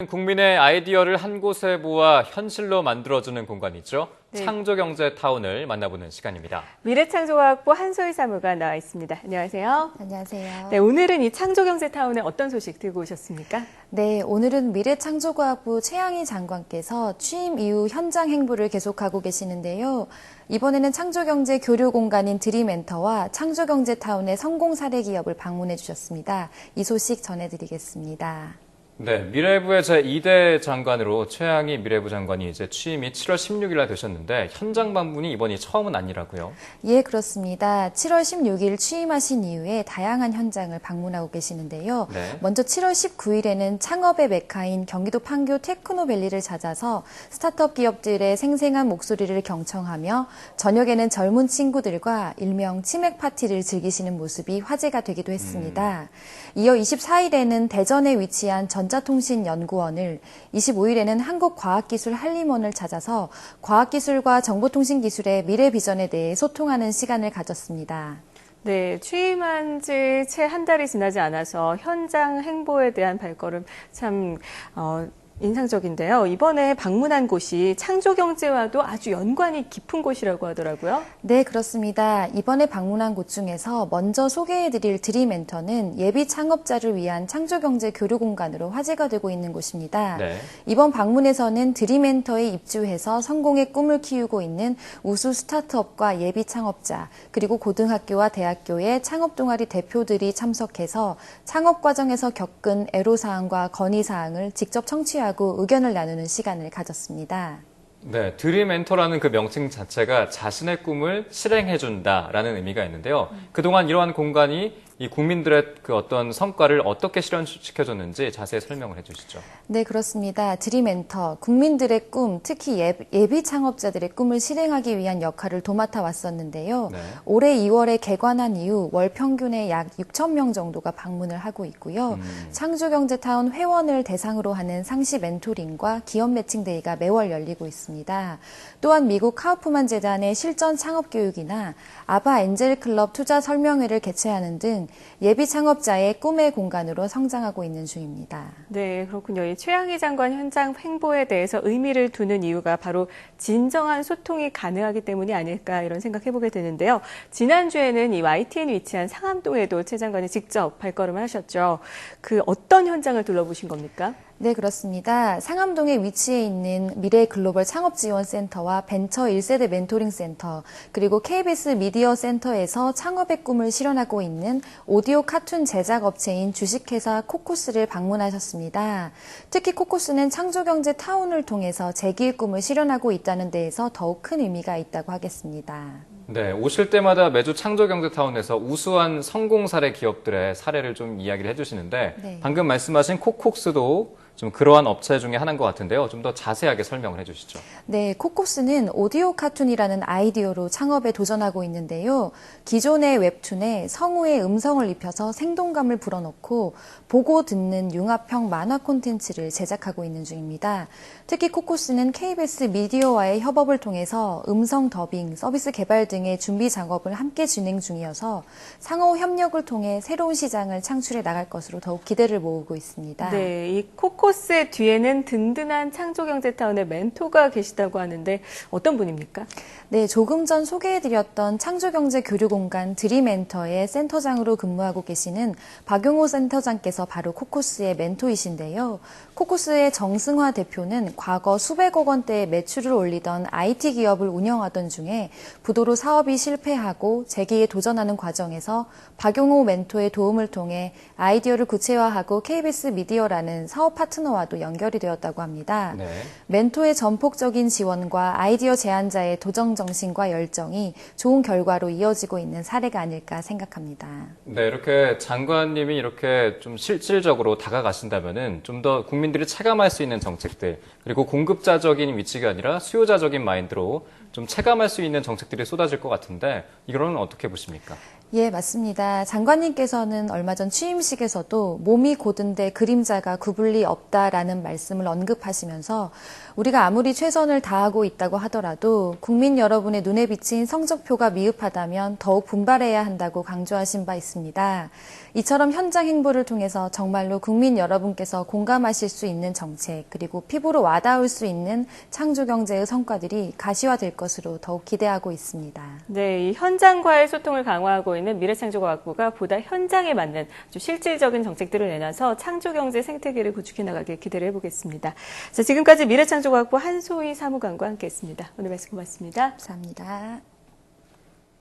국민의 아이디어를 한 곳에 모아 현실로 만들어주는 공간이죠. 네. 창조경제타운을 만나보는 시간입니다. 미래창조과학부 한소희 사무관 나와 있습니다. 안녕하세요. 안녕하세요. 네, 오늘은 이 창조경제타운에 어떤 소식 들고 오셨습니까? 네, 오늘은 미래창조과학부 최양희 장관께서 취임 이후 현장 행보를 계속하고 계시는데요. 이번에는 창조경제 교류 공간인 드림엔터와 창조경제타운의 성공 사례 기업을 방문해 주셨습니다. 이 소식 전해드리겠습니다. 네, 미래부의 제2대 장관으로 최양희 미래부 장관이 이제 취임이 7월 16일 날 되셨는데 현장 방문이 이번이 처음은 아니라고요? 예, 그렇습니다. 7월 16일 취임하신 이후에 다양한 현장을 방문하고 계시는데요. 네. 먼저 7월 19일에는 창업의 메카인 경기도 판교 테크노밸리를 찾아서 스타트업 기업들의 생생한 목소리를 경청하며 저녁에는 젊은 친구들과 일명 치맥 파티를 즐기시는 모습이 화제가 되기도 했습니다. 이어 24일에는 대전에 위치한 전자통신연구원을, 25일에는 한국과학기술한림원을 찾아서 과학기술과 정보통신기술의 미래 비전에 대해 소통하는 시간을 가졌습니다. 네, 취임한 지 채 한 달이 지나지 않아서 현장 행보에 대한 발걸음 참 인상적인데요. 이번에 방문한 곳이 창조경제와도 아주 연관이 깊은 곳이라고 하더라고요. 네, 그렇습니다. 이번에 방문한 곳 중에서 먼저 소개해드릴 드림엔터는 예비 창업자를 위한 창조경제 교류 공간으로 화제가 되고 있는 곳입니다. 네. 이번 방문에서는 드림엔터에 입주해서 성공의 꿈을 키우고 있는 우수 스타트업과 예비 창업자, 그리고 고등학교와 대학교의 창업 동아리 대표들이 참석해서 창업 과정에서 겪은 애로사항과 건의사항을 직접 청취하고 의견을 나누는 시간을 가졌습니다. 네, 드림엔터라는 그 명칭 자체가 자신의 꿈을 실행해준다라는 의미가 있는데요. 그동안 이러한 공간이 이 국민들의 그 어떤 성과를 어떻게 실현시켜줬는지 자세히 설명을 해주시죠. 네, 그렇습니다. 드림엔터, 국민들의 꿈, 특히 예비 창업자들의 꿈을 실행하기 위한 역할을 도맡아 왔었는데요. 네. 올해 2월에 개관한 이후 월 평균에 약 6천 명 정도가 방문을 하고 있고요. 창조경제타운 회원을 대상으로 하는 상시 멘토링과 기업 매칭데이가 매월 열리고 있습니다. 또한 미국 카우프만 재단의 실전 창업 교육이나 아바 엔젤클럽 투자 설명회를 개최하는 등 예비 창업자의 꿈의 공간으로 성장하고 있는 중입니다. 네, 그렇군요. 이 최양희 장관 현장 행보에 대해서 의미를 두는 이유가 바로 진정한 소통이 가능하기 때문이 아닐까 이런 생각해보게 되는데요. 지난주에는 이 YTN이 위치한 상암동에도 최 장관이 직접 발걸음을 하셨죠. 그 어떤 현장을 둘러보신 겁니까? 네, 그렇습니다. 상암동에 위치해 있는 미래 글로벌 창업지원센터와 벤처 1세대 멘토링 센터, 그리고 KBS 미디어 센터에서 창업의 꿈을 실현하고 있는 오디오 카툰 제작 업체인 주식회사 코코스를 방문하셨습니다. 특히 코코스는 창조경제 타운을 통해서 재기의 꿈을 실현하고 있다는 데에서 더욱 큰 의미가 있다고 하겠습니다. 네, 오실 때마다 매주 창조경제타운에서 우수한 성공 사례 기업들의 사례를 좀 이야기를 해주시는데 네. 방금 말씀하신 코콕스도 좀 그러한 업체 중에 하나인 것 같은데요. 좀 더 자세하게 설명을 해주시죠. 네, 코코스는 오디오 카툰이라는 아이디어로 창업에 도전하고 있는데요. 기존의 웹툰에 성우의 음성을 입혀서 생동감을 불어넣고 보고 듣는 융합형 만화 콘텐츠를 제작하고 있는 중입니다. 특히 코코스는 KBS 미디어와의 협업을 통해서 음성 더빙, 서비스 개발 등의 준비 작업을 함께 진행 중이어서 상호 협력을 통해 새로운 시장을 창출해 나갈 것으로 더욱 기대를 모으고 있습니다. 네, 이 코코스의 뒤에는 든든한 창조경제타운의 멘토가 계시다고 하는데 어떤 분입니까? 네, 조금 전 소개해드렸던 창조경제교류공간 드림엔터의 센터장으로 근무하고 계시는 박용호 센터장께서 바로 코코스의 멘토이신데요. 코코스의 정승화 대표는 과거 수백억 원대의 매출을 올리던 IT 기업을 운영하던 중에 부도로 사업이 실패하고 재기에 도전하는 과정에서 박용호 멘토의 도움을 통해 아이디어를 구체화하고 KBS 미디어라는 사업 파트너와도 연결이 되었다고 합니다. 네. 멘토의 전폭적인 지원과 아이디어 제안자의 도전 정신과 열정이 좋은 결과로 이어지고 있는 사례가 아닐까 생각합니다. 네, 이렇게 장관님이 이렇게 좀 실질적으로 다가가신다면은 좀 더 국민들이 체감할 수 있는 정책들, 그리고 공급자적인 위치가 아니라 수요자적인 마인드로 좀 체감할 수 있는 정책들이 쏟아질 것 같은데 이거는 어떻게 보십니까? 예, 맞습니다. 장관님께서는 얼마 전 취임식에서도 몸이 고든데 그림자가 구불리 없다라는 말씀을 언급하시면서 우리가 아무리 최선을 다하고 있다고 하더라도 국민 여러분의 눈에 비친 성적표가 미흡하다면 더욱 분발해야 한다고 강조하신 바 있습니다. 이처럼 현장 행보를 통해서 정말로 국민 여러분께서 공감하실 수 있는 정책, 그리고 피부로 와닿을 수 있는 창조경제의 성과들이 가시화될 것으로 더욱 기대하고 있습니다. 네, 이 현장과의 소통을 강화하고 있는 미래창조과학부가 보다 현장에 맞는 아주 실질적인 정책들을 내놔서 창조경제 생태계를 구축해 나가길 기대를 해보겠습니다. 자, 지금까지 미래창조과학부 한소희 사무관과 함께했습니다. 오늘 말씀 고맙습니다. 감사합니다.